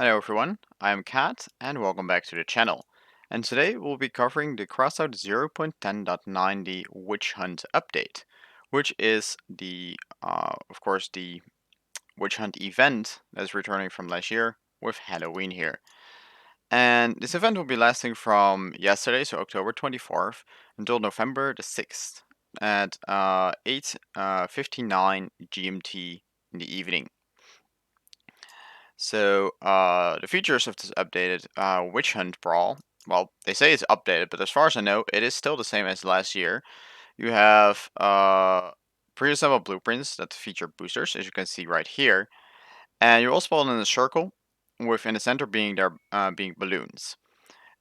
Hello everyone, I am Kat and welcome back to the channel. And today we'll be covering the Crossout 0.10.9, the Witch Hunt update, which is of course, the Witch Hunt event that's returning from last year with Halloween here. And this event will be lasting from yesterday, so October 24th, until November the 6th at 8:59 GMT in the evening. So the features of this updated Witch Hunt Brawl, well, they say it's updated, but as far as I know, it is still the same as last year. You have pre-assembled blueprints that feature boosters, as you can see right here, and you all spawn in a circle, with in the center being being balloons.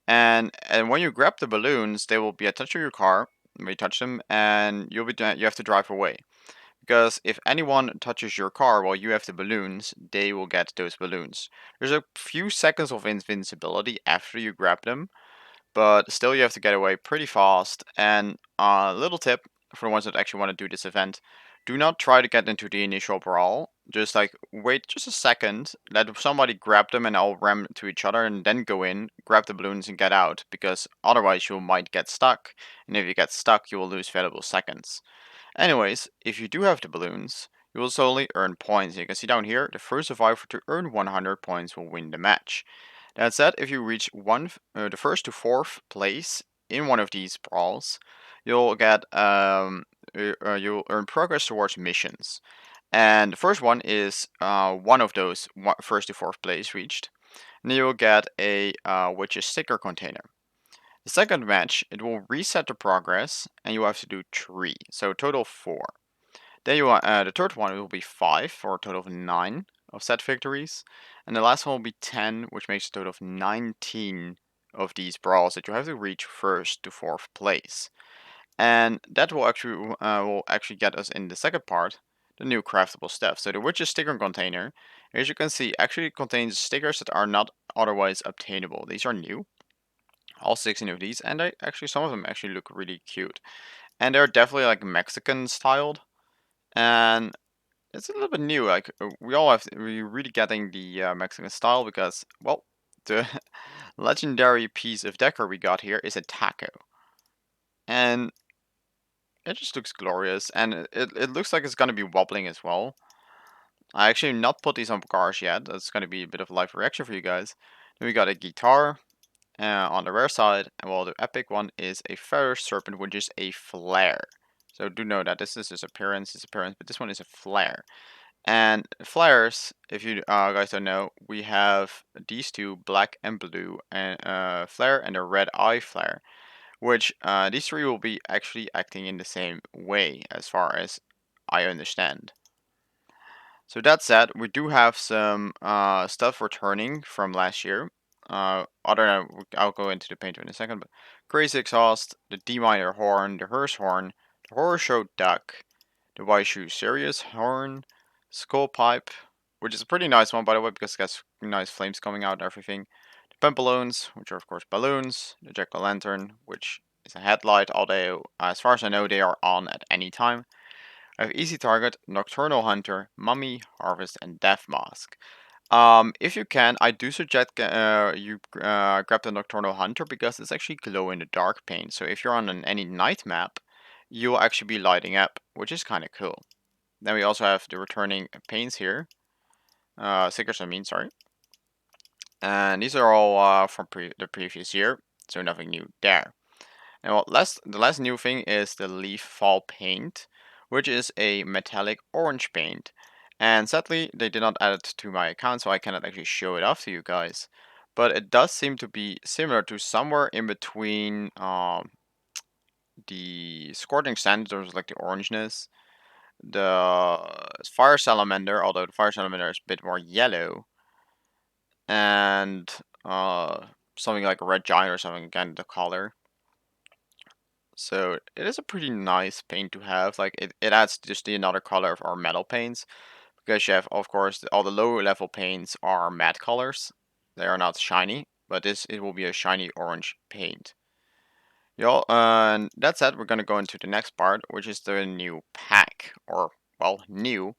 And when you grab the balloons, they will be attached to your car when you touch them, and you have to drive away. Because if anyone touches your car while you have the balloons, they will get those balloons. There's a few seconds of invincibility after you grab them, but still you have to get away pretty fast. And a little tip for the ones that actually want to do this event, do not try to get into the initial brawl. Just like wait just a second, let somebody grab them and all ram to each other and then go in, grab the balloons and get out, because otherwise you might get stuck. And if you get stuck, you will lose valuable seconds. Anyways, if you do have the balloons, you will slowly earn points. You can see down here, the first survivor to earn 100 points will win the match. That said, if you reach the first to fourth place in one of these brawls, you'll you'll earn progress towards missions. And the first one is one of those first to fourth place reached. And you'll get a witch's sticker container. The second match, it will reset the progress, and you have to do 3, so total 4. Then the third one will be 5 for a total of 9 of set victories, and the last one will be 10, which makes a total of 19 of these brawls that you have to reach first to fourth place. And that will actually get us in the second part, the new craftable stuff. So the Witch's sticker container, as you can see, actually contains stickers that are not otherwise obtainable. These are new, all 16 of these, and some of them actually look really cute. And they're definitely like Mexican styled, and it's a little bit new. Like we're really getting the Mexican style because, well, the legendary piece of decor we got here is a taco, and it just looks glorious, and it looks like it's gonna be wobbling as well. I actually not put these on cars yet. That's gonna be a bit of a live reaction for you guys. Then we got a guitar. On the rare side, and well, the epic one is a feather serpent, which is a flare. So do know that this is his appearance, but this one is a flare. And flares, if you guys don't know, we have these two, black and blue, and flare, and a red eye flare, which these three will be actually acting in the same way, as far as I understand. So that said, we do have some stuff returning from last year. Other than, I'll go into the painter in a second, but Crazy Exhaust, the D-Minor Horn, the Hearse Horn, the Horror Show Duck, the Waishu Serious Horn, Skull Pipe, which is a pretty nice one, by the way, because it has nice flames coming out and everything. The Pump Balloons, which are of course balloons. The Jack-o'-lantern, which is a headlight, although as far as I know they are on at any time. I have Easy Target, Nocturnal Hunter, Mummy, Harvest, and Death Mask. If you can, I do suggest you grab the Nocturnal Hunter because it's actually glow in the dark paint. So if you're on any night map, you'll actually be lighting up, which is kind of cool. Then we also have the returning paints here, stickers. I mean, sorry. And these are all from the previous year, so nothing new there. And the last new thing is the Leaf Fall paint, which is a metallic orange paint. And sadly, they did not add it to my account, so I cannot actually show it off to you guys. But it does seem to be similar to somewhere in between the Scorching Sand, there's like the orangeness, the Fire Salamander, although the Fire Salamander is a bit more yellow, and something like a Red Giant or something, again, the color. So it is a pretty nice paint to have. Like it adds just another color of our metal paints, because you have, of course, all the lower level paints are matte colors. They are not shiny, but it will be a shiny orange paint. And that said, we're gonna go into the next part, which is the new pack, or well, new.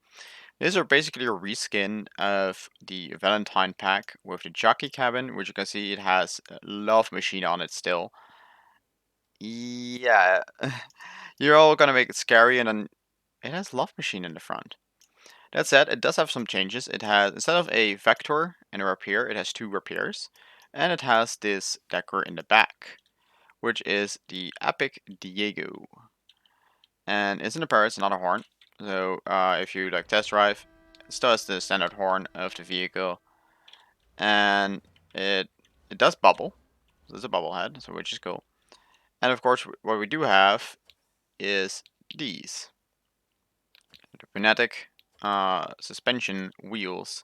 These are basically a reskin of the Valentine pack with the jockey cabin, which you can see it has a Love Machine on it still. Yeah, you're all gonna make it scary, and then it has Love Machine in the front. That said, it does have some changes. It has, instead of a Vector and a Rapier, it has two Rapiers, and it has this Decker in the back, which is the Epic Diego. And it's in the Paris, not a horn. So if you like test drive, it still has the standard horn of the vehicle, and it does bubble. There's a bubble head, so which is cool. And of course, what we do have is these the pneumatic suspension wheels,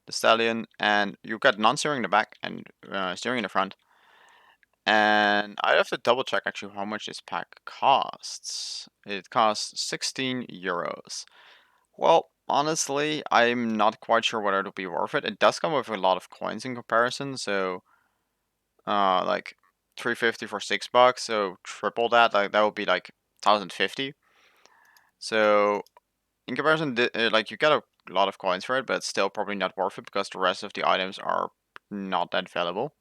the Stallion, and you've got non-steering in the back and steering in the front. And I have to double check actually how much this pack costs. It costs 16 euros. Well, honestly, I'm not quite sure whether it'll be worth it. It does come with a lot of coins in comparison, so like 350 for $6, so triple that, like that would be like 1050. So in comparison, like you get a lot of coins for it, but it's still probably not worth it because the rest of the items are not that valuable.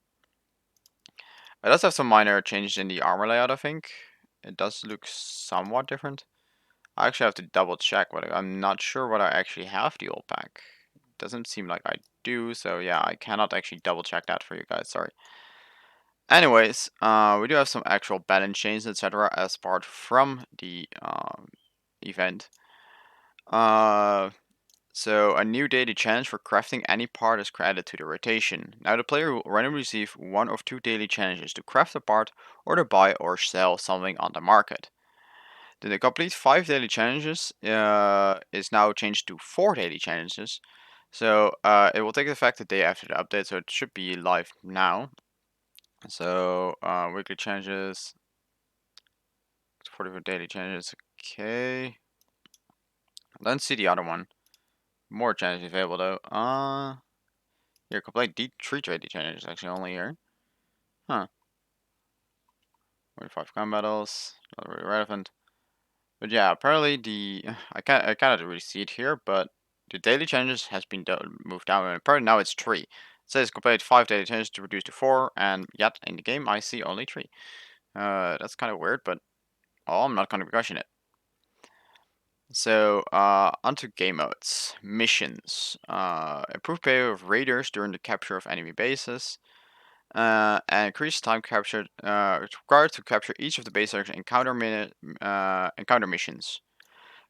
It does have some minor changes in the armor layout, I think. It does look somewhat different. I actually have to double check whether I'm not sure whether I actually have the old pack. Doesn't seem like I do, so yeah, I cannot actually double check that for you guys, sorry. Anyways, we do have some actual balance chains, etc. as part from the event. So a new daily challenge for crafting any part is added to the rotation. Now the player will randomly receive one of two daily challenges to craft a part or to buy or sell something on the market. The complete 5 daily challenges is now changed to 4 daily challenges. So it will take effect the day after the update, so it should be live now. So weekly challenges, 44 daily challenges, okay. Let's see the other one. More challenges available though. Here, complete tree daily challenges actually only here. Huh. 45 gun battles, not really relevant. But yeah, apparently the I can't really see it here, but the daily challenges has been moved down, and apparently now it's 3. It says complete 5 daily challenges to reduce to 4, and yet in the game I see only 3. That's kind of weird, but I'm not gonna question it. So onto game modes, missions, improved pay of raiders during the capture of enemy bases. And increase time captured required to capture each of the basic encounter missions.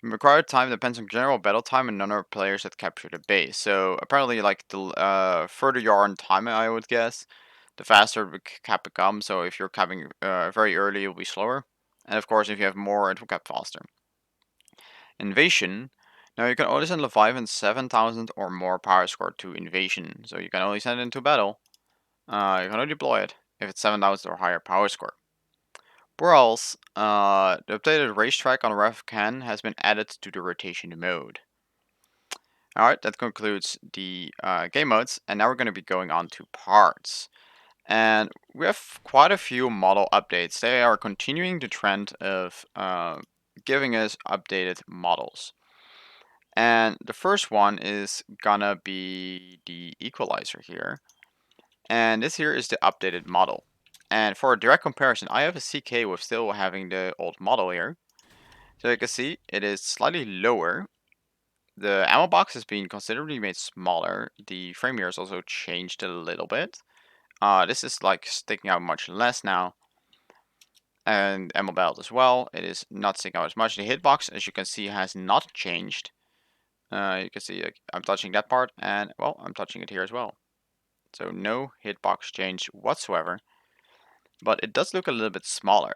Required time depends on general battle time and number of players that capture the base. So apparently, like the further you are in time, I would guess, the faster the cap becomes. So if you're capping very early, it'll be slower, and of course, if you have more, it will cap faster. Invasion. Now you can only send Leviathan 7,000 or more power score to invasion. So you can only send it into battle. You can only deploy it if it's 7,000 or higher power score. Brawls, the updated racetrack on Rev Can has been added to the rotation mode. Alright, that concludes the game modes, and now we're going to be going on to parts. And we have quite a few model updates. They are continuing the trend of giving us updated models. And the first one is gonna be the equalizer here. And this here is the updated model. And for a direct comparison, I have a CK with still having the old model here. So you can see it is slightly lower. The ammo box has been considerably made smaller. The frame here is also changed a little bit. This is like sticking out much less now. And ammo belt as well. It is not sticking out as much. The hitbox, as you can see, has not changed. You can see I'm touching that part, and well, I'm touching it here as well. So no hitbox change whatsoever. But it does look a little bit smaller,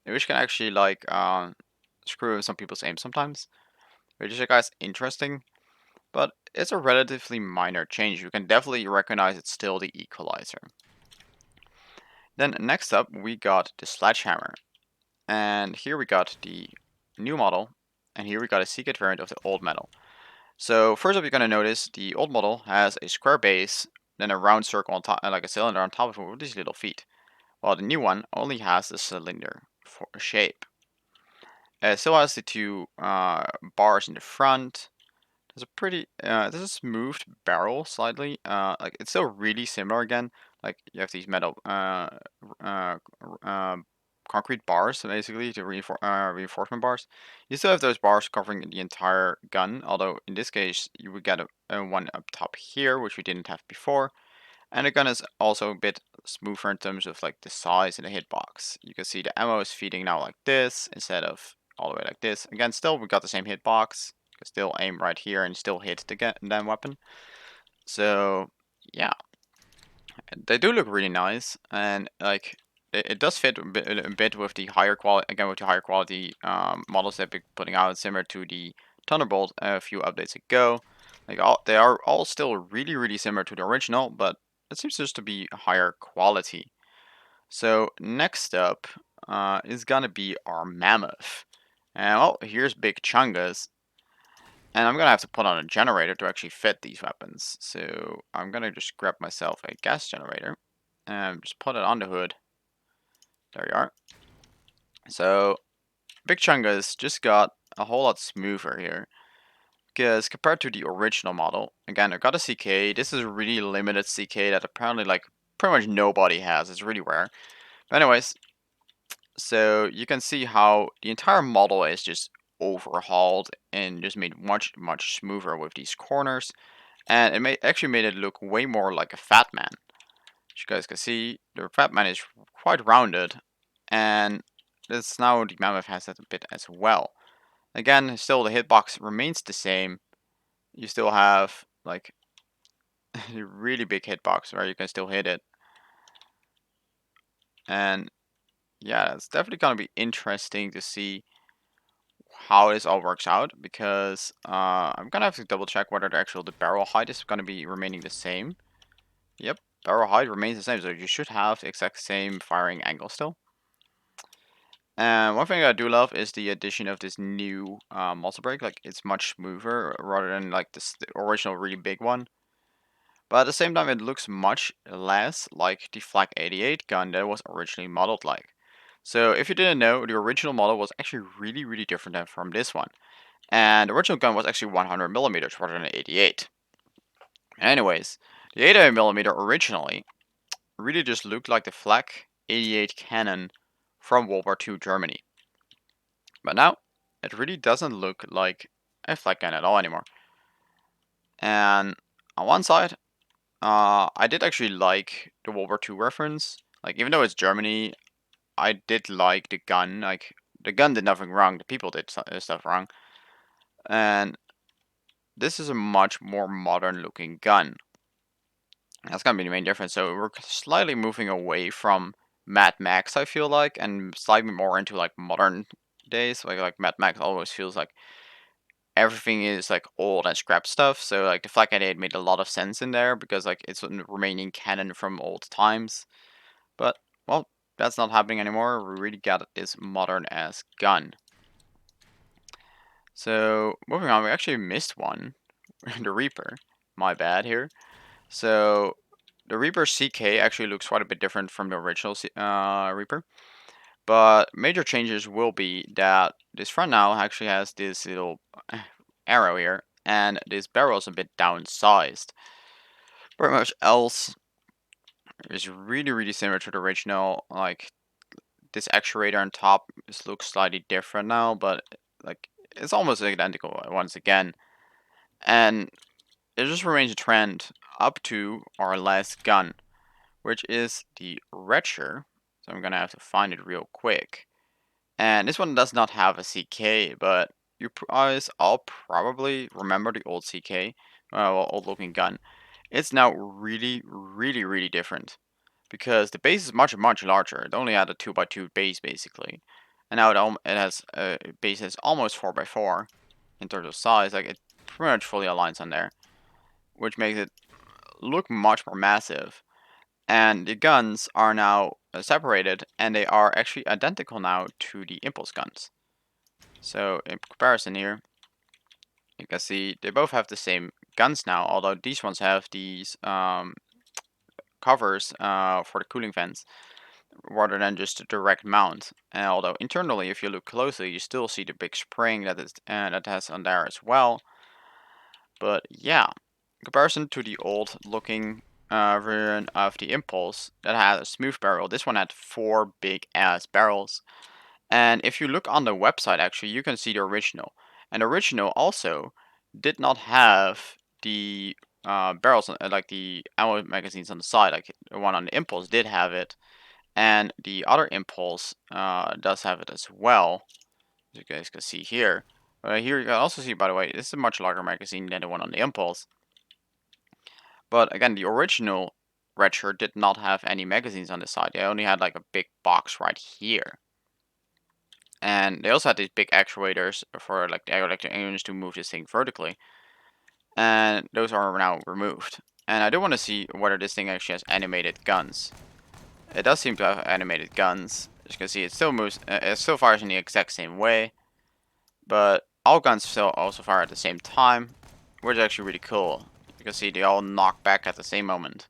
which can actually like screw with some people's aim sometimes, which is guys interesting. But it's a relatively minor change. You can definitely recognize it's still the equalizer. Then next up we got the sledgehammer, and here we got the new model, and here we got a secret variant of the old model. So first up, you're gonna notice the old model has a square base, then a round circle on top, like a cylinder on top of it with these little feet, while the new one only has the cylinder for a shape. It still has the two bars in the front, It's a pretty this is a smoothed barrel slightly. Like it's still really similar again. Like you have these metal uh, concrete bars basically to reinforcement bars. You still have those bars covering the entire gun, although in this case you would get a one up top here, which we didn't have before. And the gun is also a bit smoother in terms of like the size and the hitbox. You can see the ammo is feeding now like this instead of all the way like this. Again, still we got the same hitbox. You can still aim right here and still hit the damn weapon. So yeah, they do look really nice, and like it does fit a bit with the higher quality again with the higher quality models they've been putting out, similar to the Thunderbolt a few updates ago. Like they are all still really similar to the original, but it seems just to be higher quality. So next up is gonna be our Mammoth, and well, here's Big Chungus. And I'm gonna have to put on a generator to actually fit these weapons. So I'm gonna just grab myself a gas generator and just put it on the hood. There you are. So Big Chungus just got a whole lot smoother here. Because compared to the original model, again, I got a CK. This is a really limited CK that apparently like pretty much nobody has. It's really rare. But anyways, so you can see how the entire model is just overhauled and just made much smoother with these corners. And actually made it look way more like a fat man. As you guys can see, the fat man is quite rounded, and this now the mammoth has that a bit as well. Again, still the hitbox remains the same. You still have like a really big hitbox where you can still hit it, and yeah, it's definitely gonna be interesting to see how this all works out because I'm gonna have to double check whether the barrel height is gonna be remaining the same. Yep, barrel height remains the same, so you should have the exact same firing angle still. And one thing I do love is the addition of this new muzzle brake. Like it's much smoother rather than like the original really big one. But at the same time, it looks much less like the Flak 88 gun that was originally modeled like. So if you didn't know, the original model was actually really different than from this one. And the original gun was actually 100 millimeters rather than 88. Anyways, the 88 millimeter originally really just looked like the Flak 88 cannon from World War II Germany. But now, it really doesn't look like a Flak gun at all anymore. And on one side, I did actually like the World War II reference. Like, even though it's Germany, I did like the gun. Like, the gun did nothing wrong, the people did stuff wrong. And this is a much more modern looking gun. That's gonna be the main difference. So we're slightly moving away from Mad Max, I feel like, and slightly more into like modern days. Like Mad Max always feels like everything is like old and scrap stuff. So like the Flak 88 made a lot of sense in there because like it's a remaining canon from old times. But well, that's not happening anymore. We really got this modern ass gun. So moving on, we actually missed one, the Reaper. My bad here. So the Reaper CK actually looks quite a bit different from the original Reaper. But major changes will be that this front now actually has this little arrow here, and this barrel is a bit downsized. Pretty much else is really similar to the original. Like this actuator on top looks slightly different now, but like it's almost identical once again. And it just remains a trend up to our last gun, which is the Retcher. So I'm gonna have to find it real quick. And this one does not have a CK, but you guys all probably remember the old CK, well, old looking gun. It's now really different because the base is much larger. It only had a 2x2 base basically, and now it has a base that's almost 4x4 in terms of size. Like it pretty much fully aligns on there, which makes it look much more massive. And the guns are now separated, and they are actually identical now to the impulse guns. So in comparison here, you can see they both have the same guns now, although these ones have these covers for the cooling vents rather than just a direct mount. And although internally, if you look closely, you still see the big spring that has on there as well. But yeah, in comparison to the old looking version of the Impulse that had a smooth barrel, this one had 4 big ass barrels. And if you look on the website, actually, you can see the original. And the original also did not have the barrels, like the ammo magazines on the side. Like the one on the Impulse did have it, and the other Impulse does have it as well, as you guys can see here. Here you can also see, by the way, this is a much larger magazine than the one on the Impulse. But again, the original Red Shirt did not have any magazines on the side. They only had like a big box right here. And they also had these big actuators for like the electric engines to move this thing vertically. And those are now removed. And I do want to see whether this thing actually has animated guns. It does seem to have animated guns. As you can see, it still moves, it still fires in the exact same way. But all guns still also fire at the same time, which is actually really cool. You can see they all knock back at the same moment.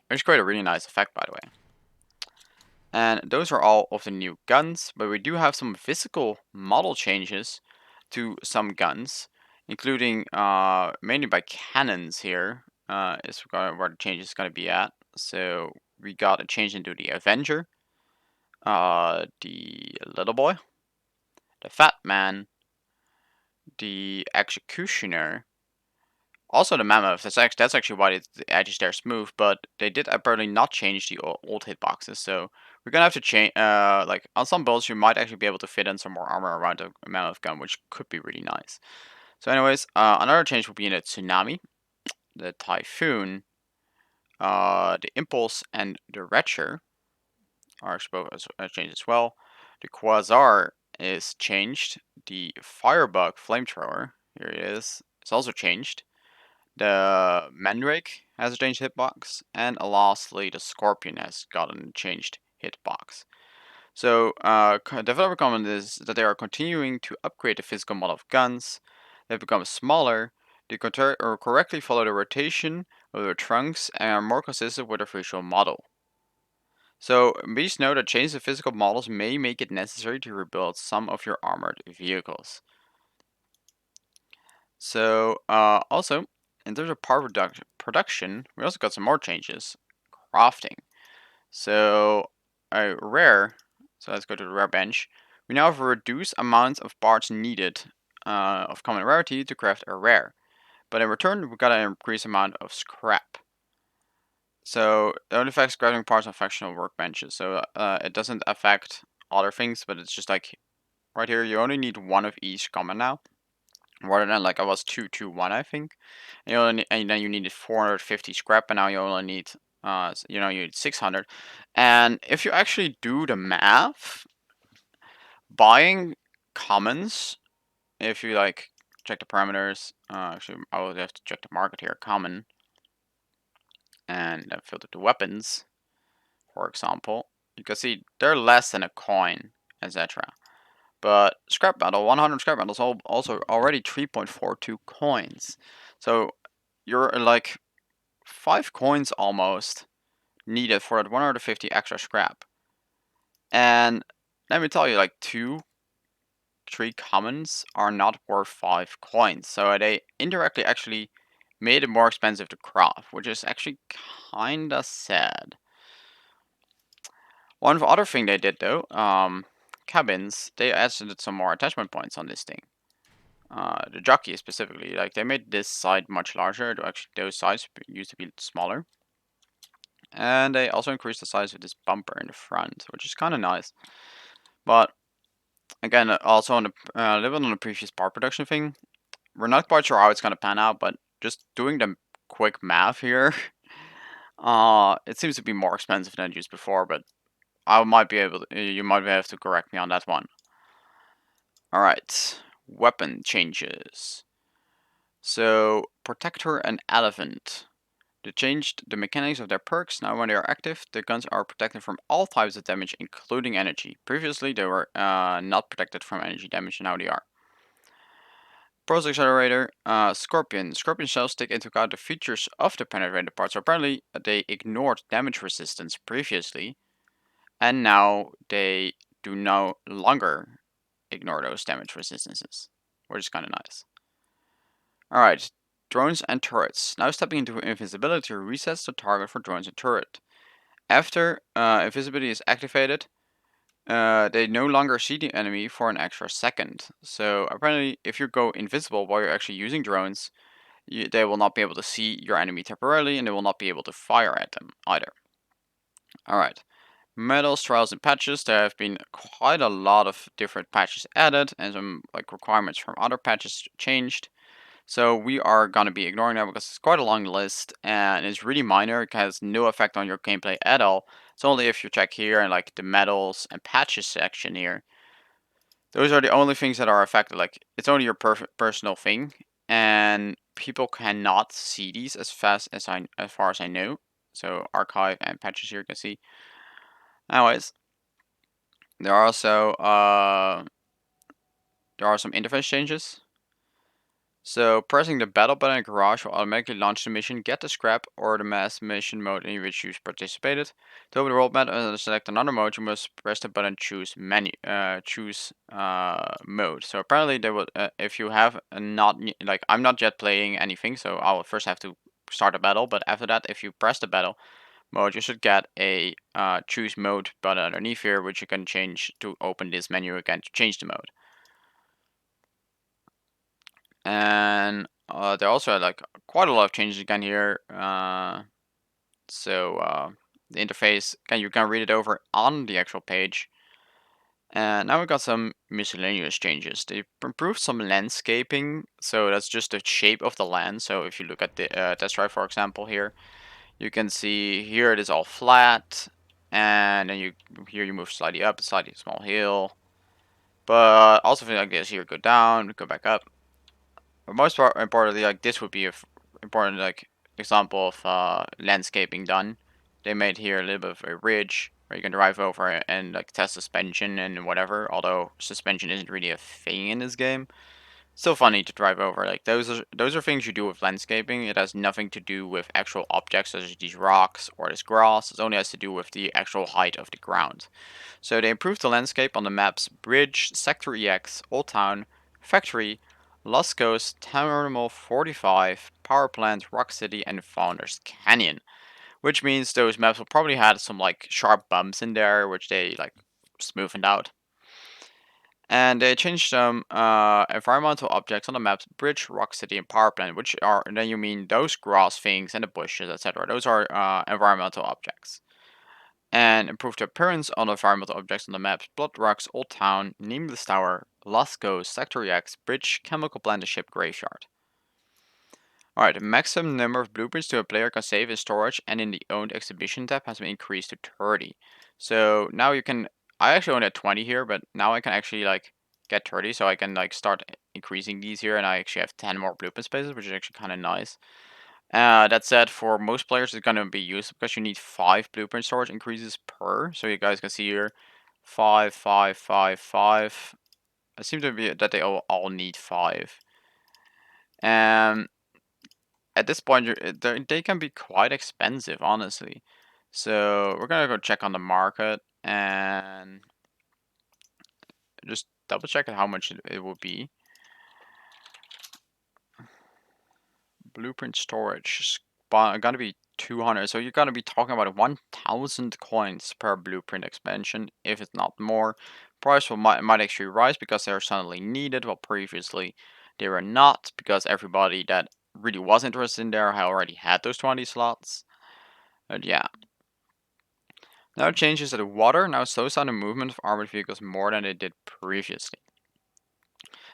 Which is quite a really nice effect, by the way. And those are all of the new guns, but we do have some physical model changes to some guns, including mainly by cannons here, is where the change is going to be at. So we got a change into the Avenger, the Little Boy, the Fat Man, the Executioner, also the Mammoth. That's actually why the edges there smooth, but they did apparently not change the old hitboxes. So we're gonna have to change. Like on some builds, you might actually be able to fit in some more armor around the Mammoth gun, which could be really nice. So, anyways, another change will be in the Tsunami, the Typhoon, the Impulse, and the Retcher are changed as well. The Quasar is changed. The Firebug Flamethrower, here it is, it's also changed. The Mandrake has a changed hitbox, and lastly, the Scorpion has gotten a changed hitbox. So, developer comment is that they are continuing to upgrade the physical model of guns. They've become smaller, they correctly follow the rotation of their trunks, and are more consistent with their visual model. So, please note that changes to physical models may make it necessary to rebuild some of your armored vehicles. So, also, in terms of part production, we also got some more changes. Crafting. So, a rare, so let's go to the rare bench. We now have a reduced amount of parts needed of common rarity to craft a rare. But in return, we got an increased amount of scrap. So, it only affects crafting parts on factional workbenches. So, it doesn't affect other things, but it's just like right here, you only need 1 of each common now. Rather than like I was 221, I think. And then you needed 450 scrap, and now you only need you need 600. And if you actually do the math, buying commons, if you like check the parameters, actually I will have to check the market here, common, and then filter to weapons, for example. You can see they're less than a coin, etc. But scrap metal, 100 scrap metal is also already 3.42 coins. So you're like 5 coins almost needed for that 150 extra scrap. And let me tell you, like 3 commons are not worth 5 coins. So they indirectly actually made it more expensive to craft, which is actually kinda sad. One other thing they did though, cabins, they added some more attachment points on this thing. The jockey specifically, like they made this side much larger. Actually, those sides used to be smaller, and they also increased the size of this bumper in the front, which is kind of nice. But again, also on the a little bit on the previous part production thing, we're not quite sure how it's gonna pan out. But just doing the quick math here, it seems to be more expensive than used before. But I might be able to, you might have to correct me on that one. All right, weapon changes. So Protector and Elephant. They changed the mechanics of their perks. Now when they are active, the guns are protected from all types of damage, including energy. Previously, they were not protected from energy damage, and now they are. Pros Accelerator, Scorpion. Scorpion shells take into account the features of the penetrated parts. So apparently, they ignored damage resistance previously, and now they do no longer ignore those damage resistances, which is kind of nice. Alright, drones and turrets. Now stepping into invisibility resets the target for drones and turret. After invisibility is activated, they no longer see the enemy for an extra second. So apparently, if you go invisible while you're actually using drones, they will not be able to see your enemy temporarily, and they will not be able to fire at them either. Alright, medals, trials, and patches. There have been quite a lot of different patches added, and some like requirements from other patches changed. So we are going to be ignoring that because it's quite a long list and it's really minor. It has no effect on your gameplay at all. It's only if you check here and like the medals and patches section here. Those are the only things that are affected. Like it's only your personal thing, and people cannot see these as fast as far as I know. So archive and patches here you can see. Anyways, there are also there are some interface changes. So pressing the battle button in Garage will automatically launch the mission, get the scrap, or the mass mission mode in which you participated. To open the world map and select another mode, you must press the button choose mode. So apparently they will, if you have a not like I'm not yet playing anything, so I will first have to start a battle. But after that, if you press the battle mode, you should get a choose mode button underneath here, which you can change to open this menu again to change the mode. And there also are like quite a lot of changes again here. So the interface, you can read it over on the actual page. And now we got some miscellaneous changes. They improved some landscaping, so that's just the shape of the land. So if you look at the test drive, for example, here, you can see here it is all flat, and then here you move slightly up, slightly small hill. But also things like this here, go down, go back up. For most part, importantly, like this would be a important like example of landscaping done. They made here a little bit of a ridge where you can drive over and like test suspension and whatever. Although suspension isn't really a thing in this game, still funny to drive over. Like those are things you do with landscaping. It has nothing to do with actual objects such as these rocks or this grass. It only has to do with the actual height of the ground. So they improved the landscape on the maps Bridge, Sector EX, Old Town, Factory, Lost Coast, Terminal 45, Power Plant, Rock City, and Founders Canyon. Which means those maps will probably had some like sharp bumps in there, which they like smoothened out. And they changed some environmental objects on the maps Bridge, Rock City, and Power Plant, which are, and then you mean those grass things and the bushes, etc. Those are environmental objects. And improved the appearance on the environmental objects on the maps Blood Rocks, Old Town, Nameless Tower, Lost Ghost, Sector X, Bridge, Chemical Plant, and Ship Graveyard. Alright, the maximum number of blueprints to a player can save in storage and in the owned exhibition tab has been increased to 30. So now you can, I actually only had 20 here, but now I can actually like get 30, so I can like start increasing these here, and I actually have 10 more blueprint spaces, which is actually kind of nice. That said, for most players, it's going to be used because you need 5 blueprint storage increases per. So you guys can see here, 5, 5, 5, 5. It seems to be that they all need 5. And at this point, they can be quite expensive, honestly. So we're going to go check on the market and just double check how much it will be. Blueprint storage gonna be 200, so you're gonna be talking about 1,000 coins per blueprint expansion, if it's not more. Price might actually rise because they're suddenly needed, while previously they were not, because everybody that really was interested in there already had those 20 slots. But yeah. Now changes that the water now slows down the movement of armored vehicles more than it did previously.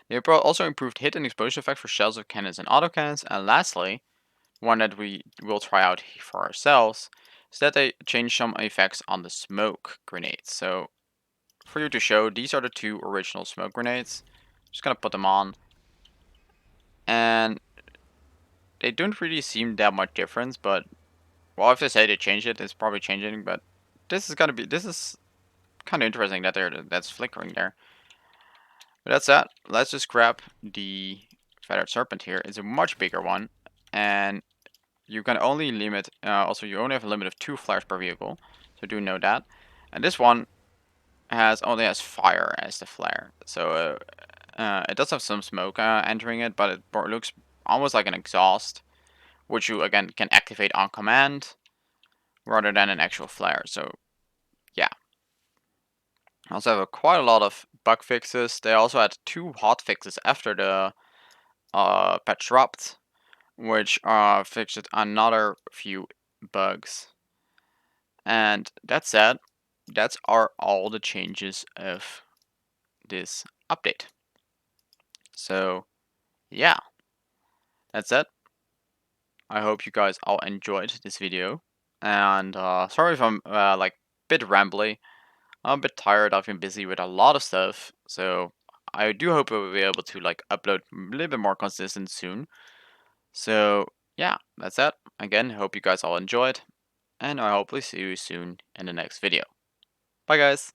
They also improved hit and exposure effect for shells of cannons and autocannons, and lastly, one that we will try out for ourselves, is that they changed some effects on the smoke grenades. So for you to show, these are the 2 original smoke grenades. Just gonna put them on, and they don't really seem that much difference, but well, if they say they changed it, it's probably changing. But this is kind of interesting that that's flickering there. But that's that. Let's just grab the feathered serpent here. It's a much bigger one, and you can only limit, also you only have a limit of 2 flares per vehicle, so do know that. And this one only has fire as the flare, so it does have some smoke entering it, but it looks almost like an exhaust, which you again can activate on command rather than an actual flare. So yeah. I also have quite a lot of bug fixes. They also had 2 hot fixes after the patch dropped, which fixed another few bugs. And that said, that's all the changes of this update. So yeah, that's it. I hope you guys all enjoyed this video. And sorry if I'm like a bit rambly. I'm a bit tired. I've been busy with a lot of stuff. So I do hope I will be able to like upload a little bit more consistent soon. So yeah, that's it. Again, hope you guys all enjoyed. And I hopefully see you soon in the next video. Bye guys!